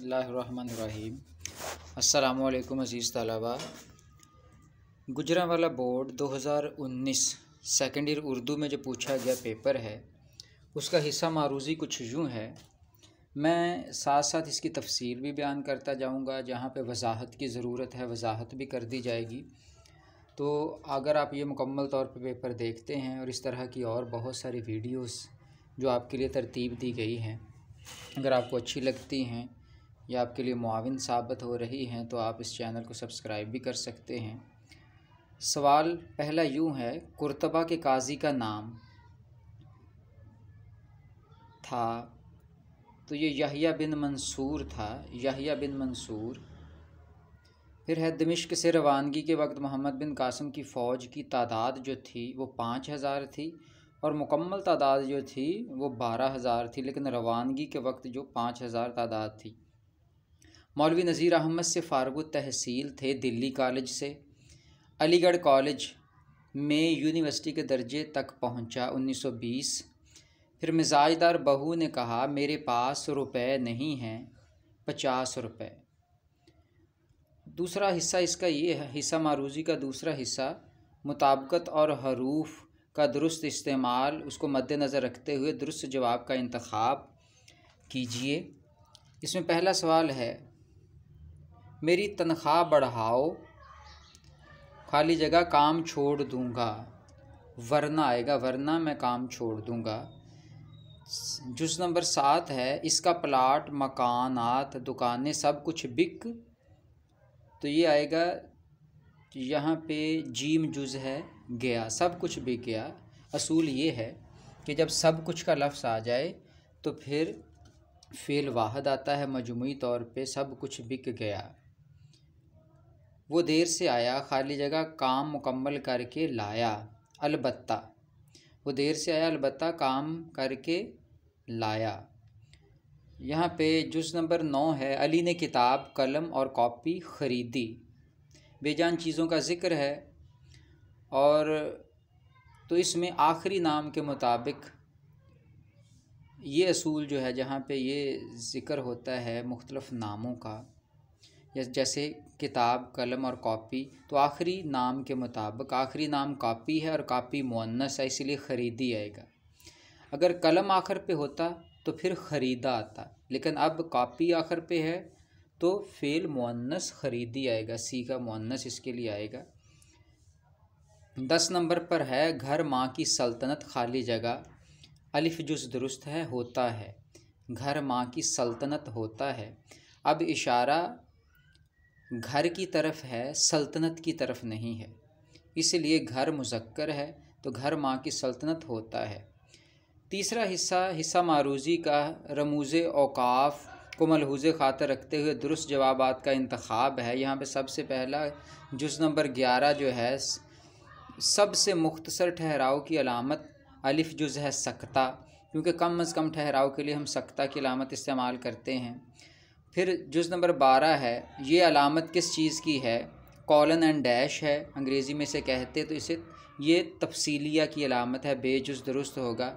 बिस्मिल्लाहिर्रहमानिर्रहीम। अस्सलामुअलैकुम अज़ीज़ तलबा। Gujranwala board 2019 second year Urdu में जो पूछा गया पेपर है उसका हिस्सा मारूज़ी कुछ यूँ है। मैं साथ साथ इसकी तफसील भी बयान करता जाऊँगा, जहाँ पे वजाहत की ज़रूरत है वजाहत भी कर दी जाएगी। तो अगर आप ये मुकम्मल तौर पे पेपर देखते हैं और इस तरह की और बहुत सारी वीडियोस जो आपके लिए तरतीब दी गई हैं, अगर आपको अच्छी लगती हैं या आपके लिए मुआविन साबित हो रही हैं तो आप इस चैनल को सब्सक्राइब भी कर सकते हैं। सवाल पहला यूँ है, कुर्तबा के काजी का नाम था, तो ये यहया बिन मंसूर था, यहया बिन मंसूर। फिर है, दमिश्क से रवानगी के वक्त मोहम्मद बिन कासिम की फ़ौज की तादाद जो थी वो 5000 थी और मुकम्मल तादाद जो थी वो 12000 थी, लेकिन रवानगी के वक्त जो 5000 तादाद थी। मौलवी नज़ीर अहमद से फ़ारुक़ तहसील थे दिल्ली कॉलेज से, अलीगढ़ कॉलेज में यूनिवर्सिटी के दर्जे तक पहुंचा 1920। फिर मिजाजदार बहू ने कहा मेरे पास रुपए नहीं हैं, 50 रुपये। दूसरा हिस्सा इसका ये है, हिस्सा मारूज़ी का दूसरा हिस्सा, मुताबिकत और हरूफ का दुरुस्त इस्तेमाल, उसको मद्देनज़र रखते हुए दुरुस्त जवाब का इंतखाब कीजिए। इसमें पहला सवाल है, मेरी तनख्वाह बढ़ाओ, खाली जगह काम छोड़ दूंगा, वरना आएगा, वरना मैं काम छोड़ दूंगा। जुज़ नंबर 7 है, इसका प्लाट, मकानात, दुकानें सब कुछ बिक, तो ये आएगा, यहाँ पे जीम जुज़ है गया, सब कुछ बिक गया। असूल ये है कि जब सब कुछ का लफ्ज़ आ जाए तो फिर फ़ेल वाहिद आता है, मजमूई तौर पे सब कुछ बिक गया। वो देर से आया, खाली जगह काम मुकम्मल करके लाया, अलबत्ता, वो देर से आया अलबत्ता काम करके लाया। यहाँ पे जुज़ नंबर 9 है, अली ने किताब, कलम और कॉपी ख़रीदी। बेजान चीज़ों का ज़िक्र है और तो इसमें आखिरी नाम के मुताबिक ये असूल जो है, जहाँ पे ये ज़िक्र होता है मुख्तलिफ़ नामों का, जैसे किताब, कलम और कॉपी, तो आखिरी नाम के मुताबिक, आखिरी नाम कॉपी है और कॉपी मुअन्नस है, इसलिए ख़रीदी आएगा। अगर कलम आखिर पे होता तो फिर ख़रीदा आता, लेकिन अब कॉपी आखिर पे है तो फ़ेल मुअन्नस ख़रीदी आएगा, सी का मुअन्नस इसके लिए आएगा। 10 नंबर पर है, घर माँ की सल्तनत, खाली जगह, अलिफ जुज़ दुरुस्त है, होता है, घर माँ की सल्तनत होता है। अब इशारा घर की तरफ है, सल्तनत की तरफ नहीं है, इसलिए घर मुज़क्कर है तो घर माँ की सल्तनत होता है। तीसरा हिस्सा मारूज़ी का, रमूज़े औकाफ़ को मलहूज़े खातर रखते हुए दुरुस्त जवाबात का इंतखाब है। यहाँ पे सबसे पहला जुज़ नंबर 11 जो है, सबसे मुख्तसर ठहराव की अलामत अलिफ जुज़ है सकता, क्योंकि कम अज़ कम ठहराव के लिए हम सकता की अलामत इस्तेमाल करते हैं। फिर जुज़ नंबर 12 है, ये अलामत किस चीज़ की है, कॉलन एंड डैश है, अंग्रेज़ी में से कहते तो इसे ये तफसीलिया की अलामत है, बेजुज़ दुरुस्त होगा।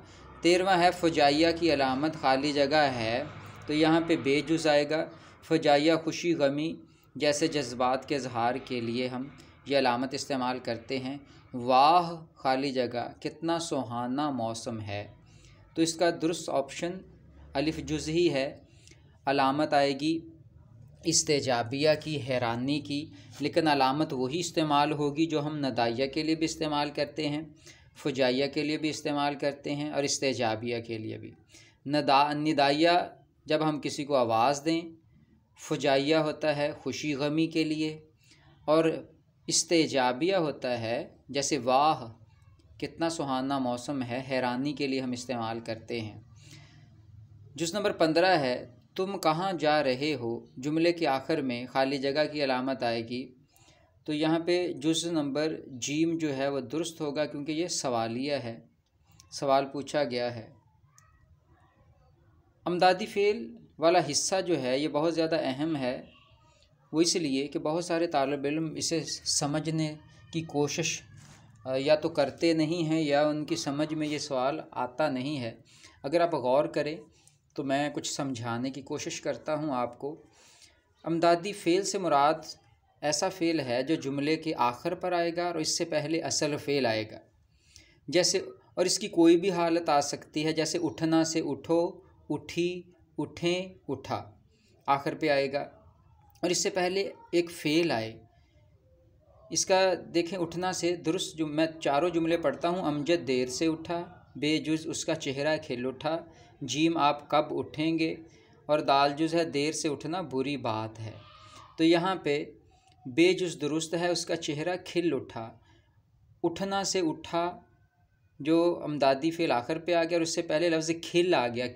13वां है, फ़ुजाइया की अलामत, खाली जगह है तो यहाँ पे बेजुज़ आएगा। फ़ुजाइया खुशी गमी जैसे जज्बात के इजहार के लिए हम ये अलामत इस्तेमाल करते हैं। वाह, खाली जगह, कितना सुहाना मौसम है, तो इसका दुरुस्त ऑप्शन अलिफ जुज़ ही है। अलामत आएगी इस्तेजाबिया की, हैरानी की, लेकिन अलामत वही इस्तेमाल होगी जो हम नदाइया के लिए भी इस्तेमाल करते हैं, फ़ुजाइया के लिए भी इस्तेमाल करते हैं और इस्तेजाबिया के लिए भी। निदाइया जब हम किसी को आवाज़ दें, फ़ुजाइया होता है खुशी गमी के लिए, और इस्तेजाबिया होता है जैसे वाह कितना सुहाना मौसम है, हैरानी के लिए हम इस्तेमाल करते हैं। जुज़ नंबर 15 है, तुम कहाँ जा रहे हो, जुमले के आखिर में खाली जगह की अलामत आएगी, तो यहाँ पे जुज़ नंबर जीम जो है वो दुरुस्त होगा, क्योंकि ये सवालिया है, सवाल पूछा गया है। अमदादी फ़ेल वाला हिस्सा जो है ये बहुत ज़्यादा अहम है, वो इसलिए कि बहुत सारे तालिब इल्म इसे समझने की कोशिश या तो करते नहीं हैं या उनकी समझ में ये सवाल आता नहीं है। अगर आप गौर करें तो मैं कुछ समझाने की कोशिश करता हूँ आपको। अमदादी फ़ेल से मुराद ऐसा फ़ेल है जो जुमले के आखिर पर आएगा और इससे पहले असल फ़ेल आएगा। जैसे, और इसकी कोई भी हालत आ सकती है, जैसे उठना से उठो, उठी, उठें, उठा, आखिर पे आएगा और इससे पहले एक फ़ेल आए। इसका देखें, उठना से दुरुस्त मैं चारों जुमले पढ़ता हूँ। अमजद देर से उठा, बेजुज़ उसका चेहरा खिल उठा, जीम आप कब उठेंगे, और दाल जुज़ है देर से उठना बुरी बात है। तो यहाँ पे बेजुज़ दुरुस्त है, उसका चेहरा खिल उठा। उठना से उठा जो अमदादी फ़ेल आखिर पे आ गया और उससे पहले लफ्ज़ खिल आ गया।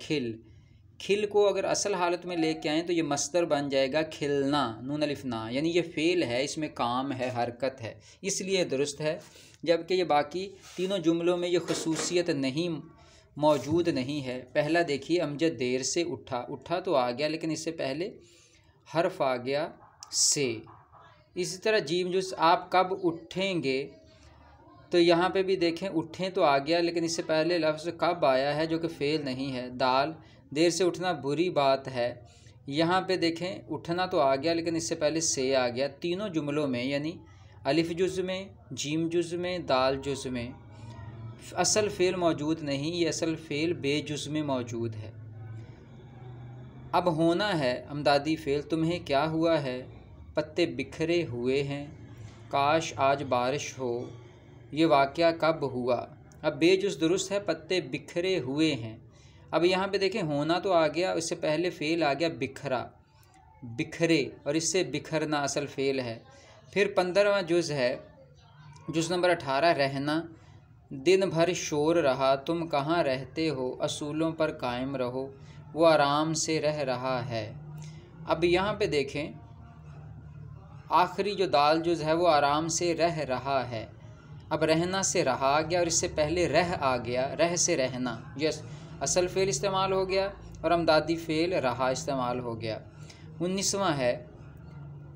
खिल को अगर असल हालत में लेके आएँ तो ये मस्दर बन जाएगा खिलना, नून अलिफ ना, यानी ये फ़ेल है, इसमें काम है, हरकत है, इसलिए दुरुस्त है। जबकि ये बाकी तीनों जुमलों में ये खसूसियत मौजूद नहीं है। पहला देखिए, अमजद देर से उठा, उठा तो आ गया लेकिन इससे पहले हर्फ आ गया से। इसी तरह जीम जुज़ आप कब उठेंगे, तो यहाँ पे भी देखें, उठें तो आ गया लेकिन इससे पहले लफ्ज़ कब आया है जो कि फ़ेल नहीं है। दाल देर से उठना बुरी बात है, यहाँ पे देखें उठना तो आ गया लेकिन इससे पहले से आ गया। तीनों जुमलों में यानी अलिफ जुज़ में, जीम जुज़ में, दाल जुज़ में असल फ़ेल मौजूद नहीं, ये असल फ़ेल बेजुज़ में मौजूद है। अब होना है अमदादी फ़ेल, तुम्हें क्या हुआ है, पत्ते बिखरे हुए हैं, काश आज बारिश हो, ये वाक़या कब हुआ। अब बेजुज़ दुरुस्त है, पत्ते बिखरे हुए हैं। अब यहाँ पे देखें, होना तो आ गया, इससे पहले फ़ेल आ गया बिखरा, बिखरे, और इससे बिखरना असल फ़ेल है। फिर 15वां जुज़ है, जुज़ नंबर 18, रहना। दिन भर शोर रहा, तुम कहाँ रहते हो, असूलों पर कायम रहो, वो आराम से रह रहा है। अब यहाँ पे देखें, आखिरी जो दाल जुज़ है वो आराम से रह रहा है। अब रहना से रहा आ गया और इससे पहले रह आ गया, रह से रहना, यस असल फ़ेल इस्तेमाल हो गया और अमदादी फ़ेल रहा इस्तेमाल हो गया। 19वां है,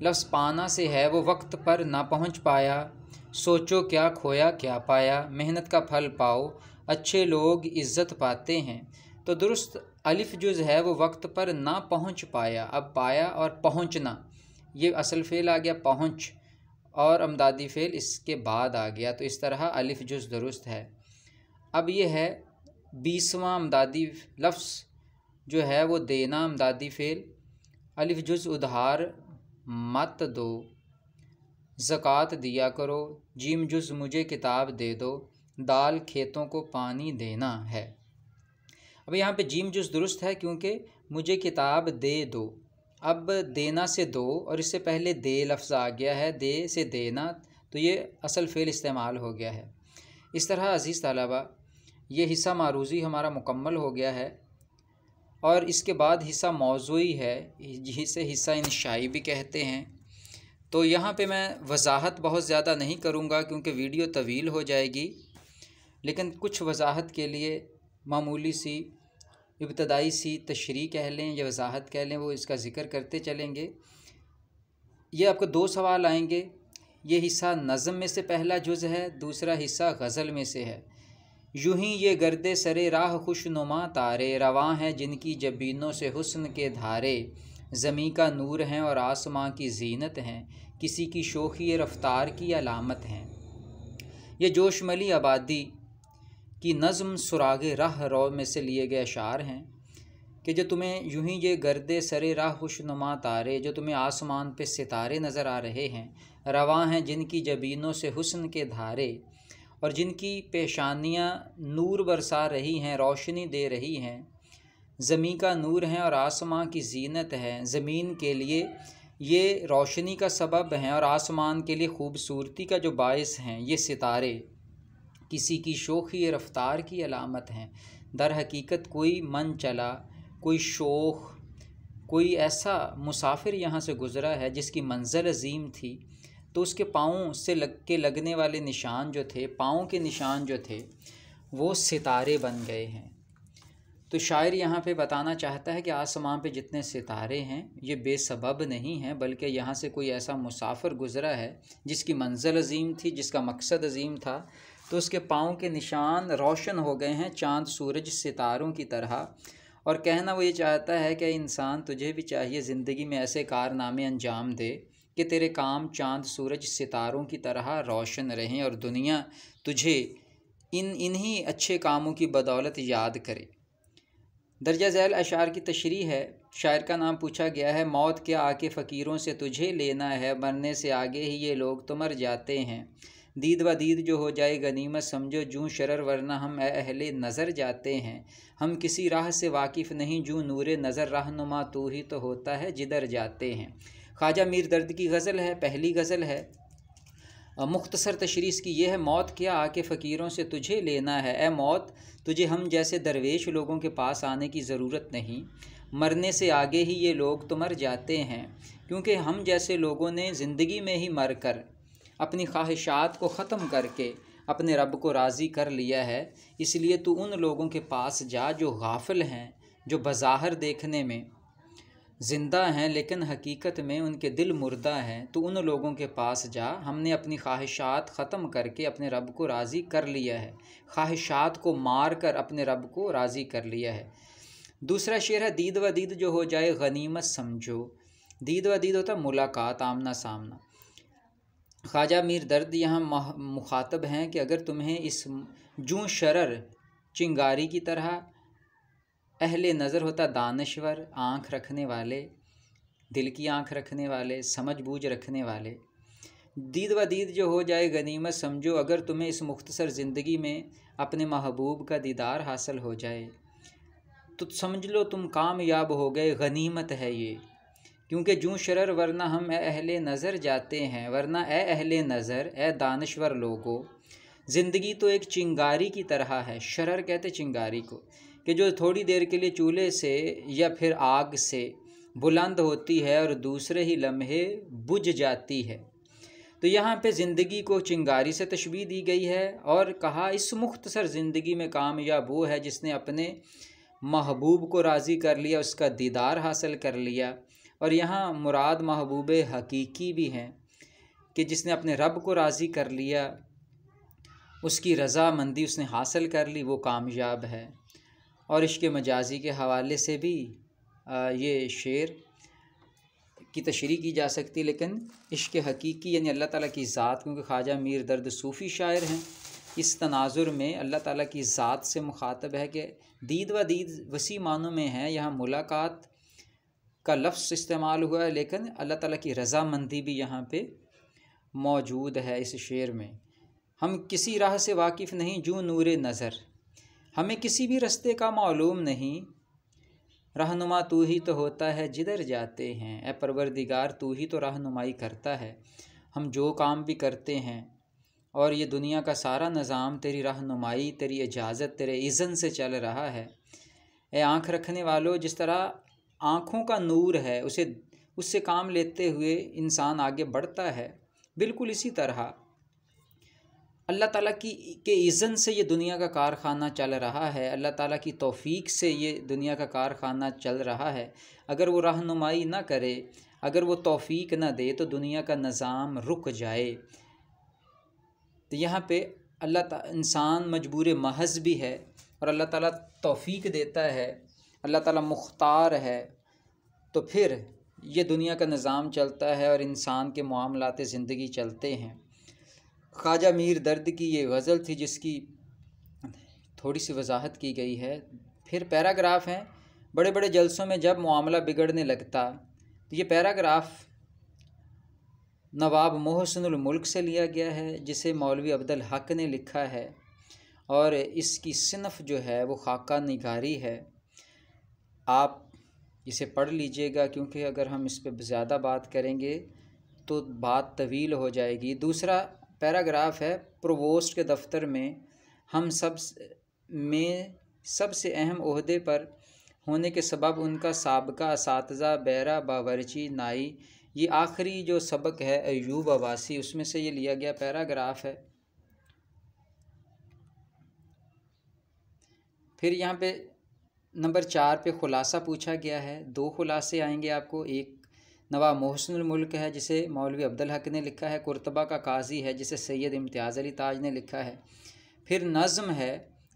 लफ्ज़ पाना से है, वो वक्त पर ना पहुँच पाया, सोचो क्या खोया क्या पाया, मेहनत का फल पाओ, अच्छे लोग इज़्ज़त पाते हैं। तो दुरुस्त अलिफ जुज़ है वो वक्त पर ना पहुँच पाया। अब पाया और पहुँचना, ये असल फ़ेल आ गया पहुँच, और अमदादी फ़ेल इसके बाद आ गया। तो इस तरह अलिफ जुज़ दुरुस्त है। अब ये है 20वां अमदादी लफ्ज़ जो है वो देना, अमदादी फ़ेल। अलिफ जुज़ उधार मत दो, ज़कात दिया करो, जीम जुज़ मुझे किताब दे दो, दाल खेतों को पानी देना है। अब यहाँ पे जीम जुज़ दुरुस्त है क्योंकि मुझे किताब दे दो। अब देना से दो और इससे पहले दे लफ्ज़ आ गया है, दे से देना, तो ये असल फ़ेल इस्तेमाल हो गया है। इस तरह अज़ीज़ तलबा, ये हिस्सा मारूज़ी हमारा मुकम्मल हो गया है और इसके बाद हिस्सा मौज़ूई है, जिसे हिस्सा इंशाई भी कहते हैं। तो यहाँ पे मैं वजाहत बहुत ज़्यादा नहीं करूँगा क्योंकि वीडियो तवील हो जाएगी, लेकिन कुछ वजाहत के लिए मामूली सी इब्तदाई सी तशरीह कह लें या वजाहत कह लें, वो इसका ज़िक्र करते चलेंगे। ये आपको 2 सवाल आएंगे। ये हिस्सा नज़म में से पहला जुज़ है, दूसरा हिस्सा गज़ल में से है। यूं ही ये गर्दे सरे राह खुशनुमा तारे, रवां हैं जिनकी जबीनों से हुस्न के धारे, ज़मी का नूर हैं और आसमां की जीनत हैं, किसी की शोखी रफ्तार की अलामत हैं। ये जोशमली आबादी की नज़म सुरागे राह रो में से लिए गए अशार हैं कि जो तुम्हें यूं ही ये गर्दे सरे राह खुशनुमा तारे, जो तुम्हें आसमान पे सितारे नज़र आ रहे हैं, रवां हैं जिनकी जबीनों से हुस्न के धारे, और जिनकी पेशानियाँ नूर बरसा रही हैं, रोशनी दे रही हैं, ज़मीन का नूर हैं और आसमां की जीनत है। ज़मीन के लिए ये रोशनी का सबब हैं और आसमान के लिए ख़ूबसूरती का जो बाइस हैं ये सितारे, किसी की शोखी रफ्तार की अलामत हैं। दर हकीकत कोई मन चला, कोई शोख, कोई ऐसा मुसाफिर यहाँ से गुज़रा है जिसकी मंज़िल अजीम थी, तो उसके पाँव से लगने वाले निशान जो थे, पाँव के निशान जो थे, वो सितारे बन गए हैं। तो शायर यहाँ पे बताना चाहता है कि आसमान पे जितने सितारे हैं ये बेसबब नहीं हैं, बल्कि यहाँ से कोई ऐसा मुसाफिर गुज़रा है जिसकी मंज़िल अजीम थी, जिसका मकसद अजीम था, तो उसके पाँव के निशान रोशन हो गए हैं चाँद सूरज सितारों की तरह, और कहना वो ये चाहता है कि इंसान तुझे भी चाहिए ज़िंदगी में ऐसे कारनामे अंजाम दे कि तेरे काम चाँद सूरज सितारों की तरह रोशन रहें और दुनिया तुझे इन्हीं अच्छे कामों की बदौलत याद करे। दर्जा झैल अशार की तशरीह है। शायर का नाम पूछा गया है। मौत क्या आके फ़कीरों से तुझे लेना है, मरने से आगे ही ये लोग तो मर जाते हैं। दीद व दीद जो हो जाए गनीमत समझो, जूँ शरर वरना हम अहले नज़र जाते हैं। हम किसी राह से वाकिफ़ नहीं, जूँ नूरे नज़र रहनुमा तू ही तो होता है जिधर जाते हैं। ख्वाजा मीर दर्द की गज़ल है, पहली गज़ल है। मुख्तसर तशरीह इसकी ये है। मौत क्या आके फ़कीरों से तुझे लेना है, ए मौत तुझे हम जैसे दरवेश लोगों के पास आने की ज़रूरत नहीं। मरने से आगे ही ये लोग तो मर जाते हैं, क्योंकि हम जैसे लोगों ने ज़िंदगी में ही मर कर अपनी ख्वाहिशात को ख़त्म करके अपने रब को राज़ी कर लिया है। इसलिए तू उन लोगों के पास जा जो गाफिल हैं, जो बज़ाहिर देखने में ज़िंदा हैं लेकिन हकीकत में उनके दिल मुर्दा हैं। तो उन लोगों के पास जा, हमने अपनी ख्वाहिशात ख़त्म करके अपने रब को राज़ी कर लिया है, ख्वाहिशात को मार कर अपने रब को राज़ी कर लिया है। दूसरा शेर है। दीद व दीद जो हो जाए गनीमत समझो। दीद व दीद होता मुलाकात, आमना सामना। ख्वाजा मीर दर्द यहाँ मुखातब हैं कि अगर तुम्हें इस जूँ शरर चिंगारी की तरह, अहले नज़र होता दानश्वर, आँख रखने वाले, दिल की आँख रखने वाले, समझ बूझ रखने वाले। दीद व दीद जो हो जाए गनीमत समझो, अगर तुम्हें इस मुख्तसर ज़िंदगी में अपने महबूब का दीदार हासिल हो जाए तो समझ लो तुम कामयाब हो गए, गनीमत है ये। क्योंकि जूँ शरर वरना हम अहले नज़र जाते हैं, वरना ए अहले नज़र, ए दानश्वर लोगो, ज़िंदगी तो एक चिंगारी की तरह है। शरर कहते चिंगारी को, कि जो थोड़ी देर के लिए चूल्हे से या फिर आग से बुलंद होती है और दूसरे ही लम्हे बुझ जाती है। तो यहाँ पे ज़िंदगी को चिंगारी से तशबीह दी गई है और कहा इस मुख्तसर ज़िंदगी में कामयाब वो है जिसने अपने महबूब को राज़ी कर लिया, उसका दीदार हासिल कर लिया। और यहाँ मुराद महबूब हकीकी भी हैं कि जिसने अपने रब को राज़ी कर लिया, उसकी रज़ामंदी उसने हासिल कर ली, वो कामयाब है। और इश्क़ मजाजी के हवाले से भी ये शेर की तशरीह की जा सकती, लेकिन इश्क़ हकीकी यानी अल्लाह ताला की ज़ात, क्योंकि ख्वाजा मीर दर्द सूफ़ी शायर हैं, इस तनाजुर में अल्लाह ताला की ज़ात से मुखातब है कि दीद व दीद वसी मानों में है। यहाँ मुलाकात का लफ्ज़ इस्तेमाल हुआ है, लेकिन अल्लाह ताला की रज़ामंदी भी यहाँ पे मौजूद है इस शेर में। हम किसी राह से वाकिफ़ नहीं, जूँ नूरे नज़र, हमें किसी भी रास्ते का मालूम नहीं, रहनुमा तू ही तो होता है जिधर जाते हैं। ए परवरदिगार तू ही तो रहनुमाई करता है, हम जो काम भी करते हैं और ये दुनिया का सारा निज़ाम तेरी रहनुमाई, तेरी इजाज़त, तेरे इज़्न से चल रहा है। ए आँख रखने वालों, जिस तरह आँखों का नूर है, उससे काम लेते हुए इंसान आगे बढ़ता है, बिल्कुल इसी तरह अल्लाह ताला के इज़्न से ये दुनिया का कारखाना चल रहा है, अल्लाह ताला की तौफ़ीक से ये दुनिया का कारखाना चल रहा है। अगर वो रहनुमाई ना करे, अगर वो तौफ़ीक ना दे तो दुनिया का निज़ाम रुक जाए। तो यहाँ पे इंसान मजबूर महज़ भी है और अल्लाह ताला तौफ़ीक देता है, अल्लाह ताला मुख्तार है, तो फिर ये दुनिया का निज़ाम चलता है और इंसान के मामलात ज़िंदगी चलते हैं। ख्वाजा मीर दर्द की ये गज़ल थी जिसकी थोड़ी सी वजाहत की गई है। फिर पैराग्राफ हैं। बड़े बड़े जलसों में जब मामला बिगड़ने लगता, तो ये पैराग्राफ नवाब मोहसिनुल मुल्क से लिया गया है, जिसे मौलवी अब्दुल हक ने लिखा है, और इसकी सिनफ जो है वो खाका निगारी है। आप इसे पढ़ लीजिएगा, क्योंकि अगर हम इस पर ज़्यादा बात करेंगे तो बात तवील हो जाएगी। दूसरा पैराग्राफ है। प्रोवोस्ट के दफ्तर में हम सब में सबसे अहम ओहदे पर होने के सबब उनका साबका असातिज़ा बैरा बावर्ची नाई, ये आखिरी जो सबक है अयूब अवासी, उसमें से ये लिया गया पैराग्राफ है। फिर यहाँ पे नंबर 4 पे ख़ुलासा पूछा गया है। 2 ख़ुलासे आएंगे आपको। एक नवाब मोहसिनुल मुल्क है, जिसे मौलवी अब्दुल हक ने लिखा है। कुर्तबा का काजी है, जिसे सैयद इम्तियाज़ अली ताज ने लिखा है। फिर नज़्म है,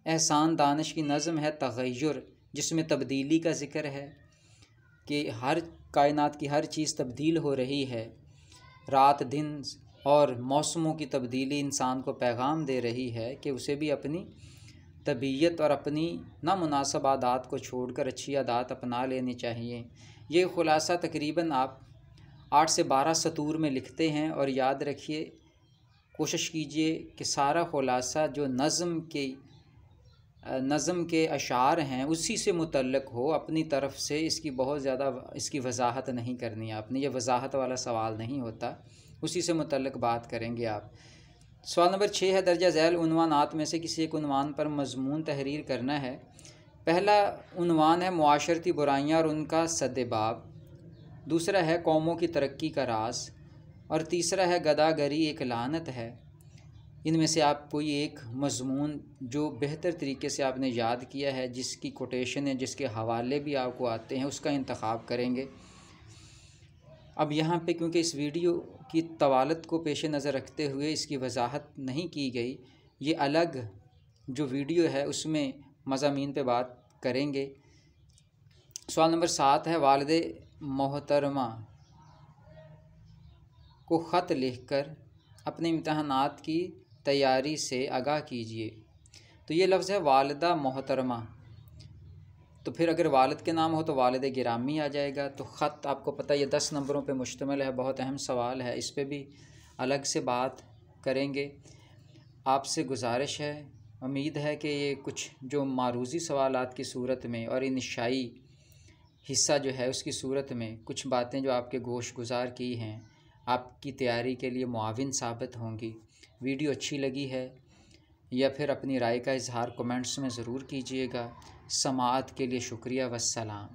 एहसान दानिश की नज़्म है तग़य्युर, जिसमें तब्दीली का ज़िक्र है कि हर कायनात की हर चीज़ तब्दील हो रही है, रात दिन और मौसमों की तब्दीली इंसान को पैगाम दे रही है कि उसे भी अपनी तबीयत और अपनी नामुनासिब आदत को छोड़कर अच्छी आदत अपना लेनी चाहिए। ये ख़ुलासा तकरीबन आप 8 से 12 सतूर में लिखते हैं और याद रखिए, कोशिश कीजिए कि सारा ख़ुलासा जो नज़म के अशार हैं उसी से मुतल्लक़ हो। अपनी तरफ से इसकी बहुत ज़्यादा इसकी वजाहत नहीं करनी आपने, ये वजाहत वाला सवाल नहीं होता, उसी से मुतल्लक़ बात करेंगे आप। सवाल नंबर 6 है, दर्जा झैल उन्वानात में से किसी एक उन्वान पर मज़मून तहरीर करना है। पहला उन्वान है मुआशरती बुराइयाँ और उनका सद्देबाब, दूसरा है कौमों की तरक्की का राज, और तीसरा है गदागरी एक लानत है। इनमें से आप कोई एक मज़मून जो बेहतर तरीके से आपने याद किया है, जिसकी कोटेशन है, जिसके हवाले भी आपको आते हैं, उसका इंतखाब करेंगे। अब यहाँ पे क्योंकि इस वीडियो की तवालत को पेश नज़र रखते हुए इसकी वजाहत नहीं की गई, ये अलग जो वीडियो है उसमें मज़ामीन पे बात करेंगे। सवाल नंबर 7 है, वालिदे मोहतरमा को ख़त लिखकर अपने इम्तहानात की तैयारी से आगाह कीजिए। तो ये लफ्ज़ है वालिदा मोहतरमा, तो फिर अगर वालिद के नाम हो तो वालिद गिरामी आ जाएगा। तो ख़त आपको पता है ये 10 नंबरों पे मुश्तमिल है, बहुत अहम सवाल है, इस पे भी अलग से बात करेंगे। आपसे गुजारिश है, उम्मीद है कि ये कुछ जो मारूज़ी सवालात की सूरत में और इंशाई हिस्सा जो है उसकी सूरत में कुछ बातें जो आपके गोश गुजार की हैं आपकी तैयारी के लिए मुआविन साबित होंगी। वीडियो अच्छी लगी है या फिर अपनी राय का इजहार कमेंट्स में ज़रूर कीजिएगा। समाअत के लिए शुक्रिया, वस्सलाम।